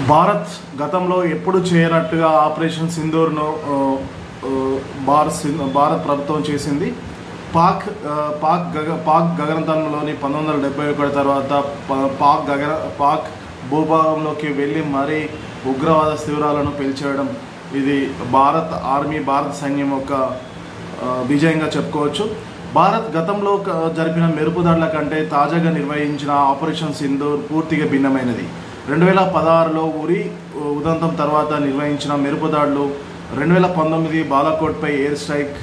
భారత్ గతంలో ఎప్పుడు చేయనట్టుగా ఆపరేషన్ సింధూర్ను భారత్ ప్రభుత్వం చేసింది. పాక్ గగనతలంలోని 1971 తర్వాత పాక్ భూభాగంలోకి వెళ్ళి మరీ ఉగ్రవాద శిబిరాలను పేల్చేయడం ఇది భారత్ ఆర్మీ భారత సైన్యం యొక్క విజయంగా చెప్పుకోవచ్చు. భారత్ గతంలో జరిపిన మెరుపుదాడుల కంటే తాజాగా నిర్వహించిన ఆపరేషన్ సింధూర్ పూర్తిగా భిన్నమైనది. 2016లో ఉరి ఉదంతం తర్వాత నిర్వహించిన మెరుపుదాడులు, 2019 బాలాకోట్పై ఎయిర్ స్ట్రైక్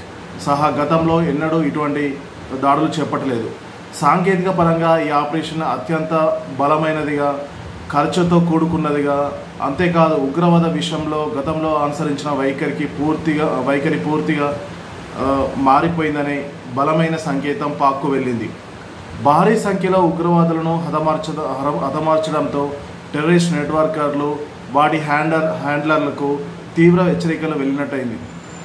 సహా గతంలో ఎన్నడూ ఇటువంటి దాడులు చేపట్టలేదు. సాంకేతిక పరంగా ఈ ఆపరేషన్ అత్యంత బలమైనదిగా, ఖర్చుతో కూడుకున్నదిగా, అంతేకాదు ఉగ్రవాద విషయంలో గతంలో అనుసరించిన వైఖరి పూర్తిగా మారిపోయిందనే బలమైన సంకేతం పాక్కు వెళ్ళింది. భారీ సంఖ్యలో ఉగ్రవాదులను హతమార్చడంతో టెర్రరిస్ట్ నెట్వర్కర్లు, వాటి హ్యాండ్లర్లకు తీవ్ర హెచ్చరికలు వెళ్ళినట్టయింది.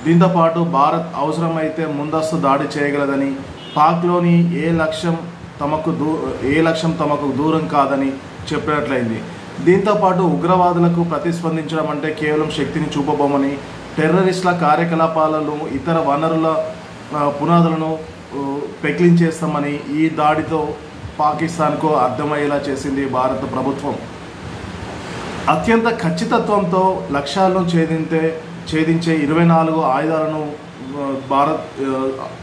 దీంతోపాటు భారత్ అవసరమైతే ముందస్తు దాడి చేయగలదని, పాక్లోని ఏ లక్ష్యం తమకు దూరం కాదని చెప్పినట్లయింది. దీంతోపాటు ఉగ్రవాదులకు ప్రతిస్పందించడం అంటే కేవలం శక్తిని చూపబోమని, టెర్రరిస్టుల కార్యకలాపాలను, ఇతర వనరుల పునాదులను పెకిలించేస్తామని ఈ దాడితో పాకిస్తాన్కు అర్థమయ్యేలా చేసింది భారత ప్రభుత్వం. అత్యంత ఖచ్చితత్వంతో లక్ష్యాలను ఛేదించే 24 ఆయుధాలను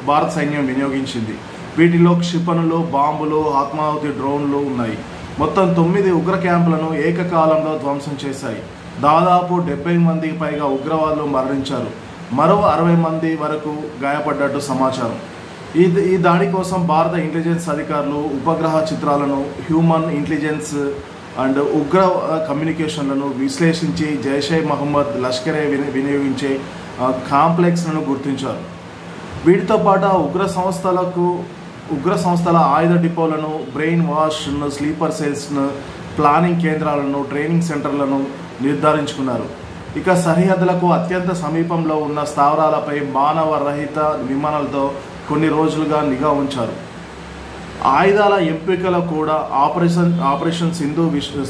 భారత సైన్యం వినియోగించింది. వీటిలో క్షిపణులు, బాంబులు, ఆత్మాహుతి డ్రోన్లు ఉన్నాయి. మొత్తం 9 ఉగ్ర క్యాంపులను ఏకకాలంలో ధ్వంసం చేశాయి. దాదాపు 70 మందికి పైగా ఉగ్రవాదులు మరణించారు. మరో 60 మంది వరకు గాయపడ్డట్టు సమాచారం. ఈ దాడి కోసం భారత ఇంటెలిజెన్స్ అధికారులు ఉపగ్రహ చిత్రాలను, హ్యూమన్ ఇంటెలిజెన్స్ అండ్ ఉగ్ర కమ్యూనికేషన్లను విశ్లేషించి జైషే మహమ్మద్, లష్కరే వినియోగించే కాంప్లెక్స్లను గుర్తించారు. వీటితో పాటు ఉగ్ర సంస్థల ఆయుధ డిపోలను, బ్రెయిన్ వాష్ను, స్లీపర్ సెల్స్ను, ప్లానింగ్ కేంద్రాలను, ట్రైనింగ్ సెంటర్లను నిర్ధారించుకున్నారు. ఇక సరిహద్దులకు అత్యంత సమీపంలో ఉన్న స్థావరాలపై మానవ రహిత విమానాలతో కొన్ని రోజులుగా నిఘా ఉంచారు. ఆయుధాల ఎంపికలు కూడా ఆపరేషన్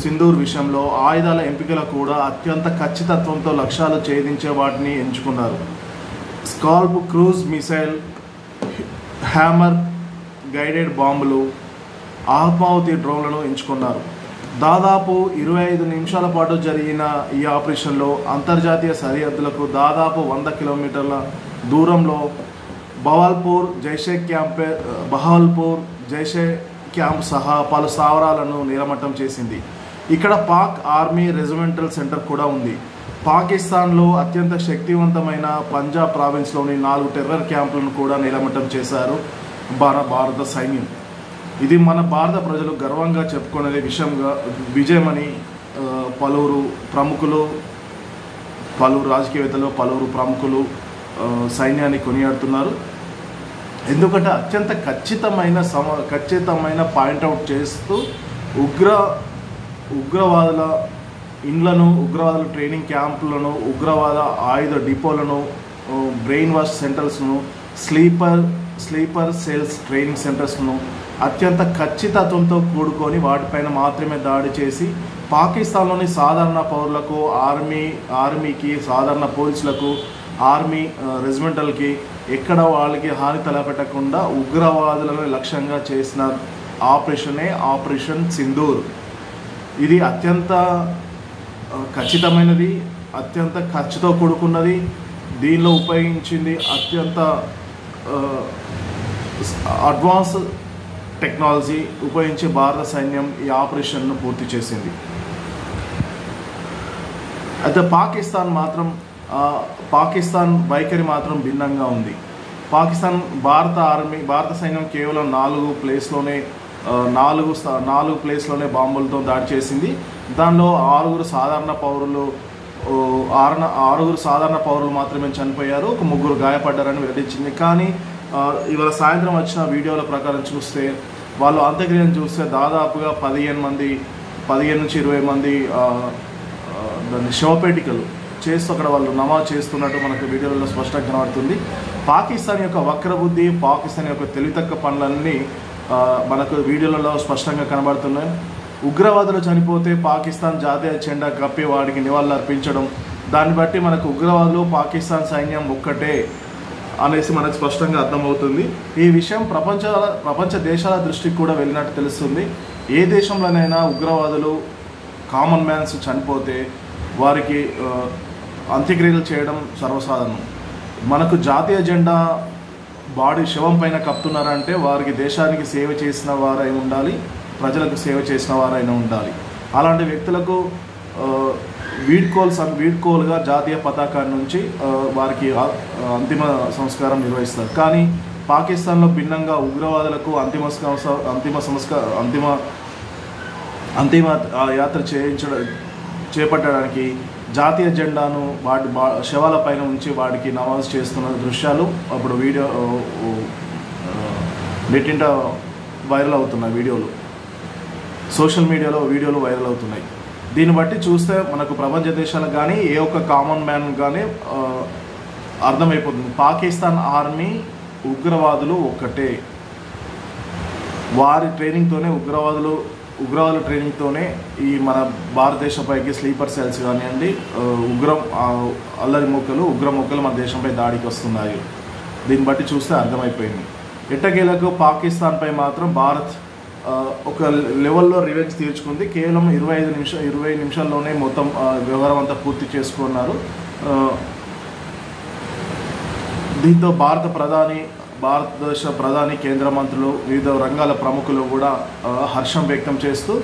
సింధూర్ విషయంలో ఆయుధాల ఎంపికలు కూడా అత్యంత ఖచ్చితత్వంతో లక్ష్యాలు ఛేదించే వాటిని ఎంచుకున్నారు. Scalp cruise missile, hammer guided బాంబులు, ఆత్మాహుతి డ్రోన్లను ఎంచుకున్నారు. దాదాపు 25 నిమిషాల పాటు జరిగిన ఈ ఆపరేషన్లో అంతర్జాతీయ సరిహద్దులకు దాదాపు 100 కిలోమీటర్ల దూరంలో బహల్పూర్ జైషే క్యాంప్ సహా పలు స్థావరాలను నిలమట్టం చేసింది. ఇక్కడ పాక్ ఆర్మీ రెజిమెంటల్ సెంటర్ కూడా ఉంది. పాకిస్తాన్లో అత్యంత శక్తివంతమైన పంజాబ్ ప్రావిన్స్లోని 4 టెర్రర్ క్యాంపులను కూడా నిలమట్టం చేశారు భారత సైన్యం. ఇది మన భారత ప్రజలు గర్వంగా చెప్పుకునే విజయమని పలువురు రాజకీయవేత్తలు, పలువురు ప్రముఖులు సైన్యాన్ని కొనియాడుతున్నారు. ఎందుకంటే అత్యంత ఖచ్చితమైన పాయింట్అవుట్ చేస్తూ ఉగ్రవాదుల ఇండ్లను, ఉగ్రవాదుల ట్రైనింగ్ క్యాంపులను, ఉగ్రవాద ఆయుధ డిపోలను, బ్రెయిన్ వాష్ సెంటర్స్ను, స్లీపర్ సెల్స్ ట్రైనింగ్ సెంటర్స్ను అత్యంత ఖచ్చితత్వంతో కూడుకొని వాటిపైన మాత్రమే దాడి చేసి పాకిస్తాన్లోని సాధారణ పౌరులకు, ఆర్మీకి, సాధారణ పోలీసులకు, ఆర్మీ రెజిమెంటల్కి ఎక్కడ వాళ్ళకి హాని తలపెట్టకుండా ఉగ్రవాదులను లక్ష్యంగా చేసిన ఆపరేషనే ఆపరేషన్ సింధూర్. ఇది అత్యంత ఖచ్చితమైనది, అత్యంత ఖర్చుతో కూడుకున్నది. దీనిలో ఉపయోగించింది అత్యంత అడ్వాన్స్ టెక్నాలజీ ఉపయోగించి భారత సైన్యం ఈ ఆపరేషన్ను పూర్తి చేసింది. అయితే పాకిస్తాన్ వైఖరి మాత్రం భిన్నంగా ఉంది. భారత సైన్యం కేవలం 4 ప్లేస్లోనే బాంబులతో దాడి చేసింది. దానిలో 6 సాధారణ పౌరులు మాత్రమే చనిపోయారు, ఒక 3 గాయపడ్డారని వెల్లడించింది. కానీ ఇవాళ సాయంత్రం వచ్చిన వీడియోల ప్రకారం చూస్తే, వాళ్ళు అంత్యక్రియను చూస్తే దాదాపుగా 15 నుంచి 20 మంది దాన్ని శవపేటికలు చేస్తూ అక్కడ వాళ్ళు నమాజ్ చేస్తున్నట్టు మనకు వీడియోలలో స్పష్టంగా కనబడుతుంది. పాకిస్తాన్ యొక్క వక్రబుద్ధి, పాకిస్తాన్ యొక్క తెలివితక్కువ పనులన్నీ మనకు వీడియోలలో స్పష్టంగా కనబడుతున్నాయి. ఉగ్రవాదులు చనిపోతే పాకిస్తాన్ జాతీయ జెండా కప్పి వాడికి నివాళులు అర్పించడం, దాన్ని బట్టి మనకు ఉగ్రవాదులు పాకిస్తాన్ సైన్యం ఒక్కటే అనేసి మనకు స్పష్టంగా అర్థమవుతుంది. ఈ విషయం ప్రపంచ దేశాల దృష్టికి కూడా వెళ్ళినట్టు తెలుస్తుంది. ఏ దేశంలోనైనా ఉగ్రవాదులు కామన్ మ్యాన్స్ చనిపోతే వారికి అంత్యక్రియలు చేయడం సర్వసాధారణం. మనకు జాతీయ జెండా బాడీ శవం పైన కప్పుతున్నారంటే వారికి దేశానికి సేవ చేసిన వారై ఉండాలి, ప్రజలకు సేవ చేసిన వారైనా ఉండాలి. అలాంటి వ్యక్తులకు వీడ్కోలుగా జాతీయ పతాకాన్ని నుంచి వారికి అంతిమ సంస్కారం నిర్వహిస్తారు. కానీ పాకిస్తాన్లో భిన్నంగా ఉగ్రవాదులకు అంతిమ యాత్ర చేపట్టడానికి జాతీయ జెండాను వాటి శవాలపైన ఉంచి వాడికి నమాజ్ చేస్తున్న దృశ్యాలు అప్పుడు నెట్టింట వైరల్ అవుతున్నాయి. వీడియోలు సోషల్ మీడియాలో వీడియోలు వైరల్ అవుతున్నాయి. దీన్ని బట్టి చూస్తే మనకు ప్రపంచ దేశాలకు కానీ ఏ ఒక్క కామన్ మ్యాన్ కానీ అర్థమైపోతుంది, పాకిస్తాన్ ఆర్మీ ఉగ్రవాదులు ఒక్కటే. వారి ట్రైనింగ్తోనే ఉగ్రవాదుల ట్రైనింగ్తోనే ఈ మన భారతదేశంపైకి స్లీపర్ సెల్స్ కానివ్వండి, ఉగ్ర మొక్కలు మన దేశంపై దాడికి వస్తున్నాయి. దీన్ని బట్టి చూస్తే అర్థమైపోయింది. ఎట్టకేలకు పాకిస్తాన్పై మాత్రం భారత్ ఒక లెవెల్లో రివెంజ్ తీర్చుకుంది. కేవలం 20 నిమిషాల్లోనే మొత్తం వ్యవహారం అంతా పూర్తి చేసుకున్నారు. దీంతో భారతదేశ ప్రధాని, కేంద్ర మంత్రులు, వివిధ రంగాల ప్రముఖులు కూడా హర్షం వ్యక్తం చేస్తూ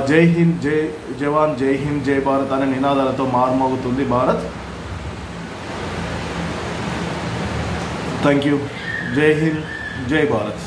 జై హింద్, జై జవాన్, జై హింద్, జై భారత్ అనే నినాదాలతో మారుమోగుతుంది భారత్. Thank you. జై హింద్, జై భారత్.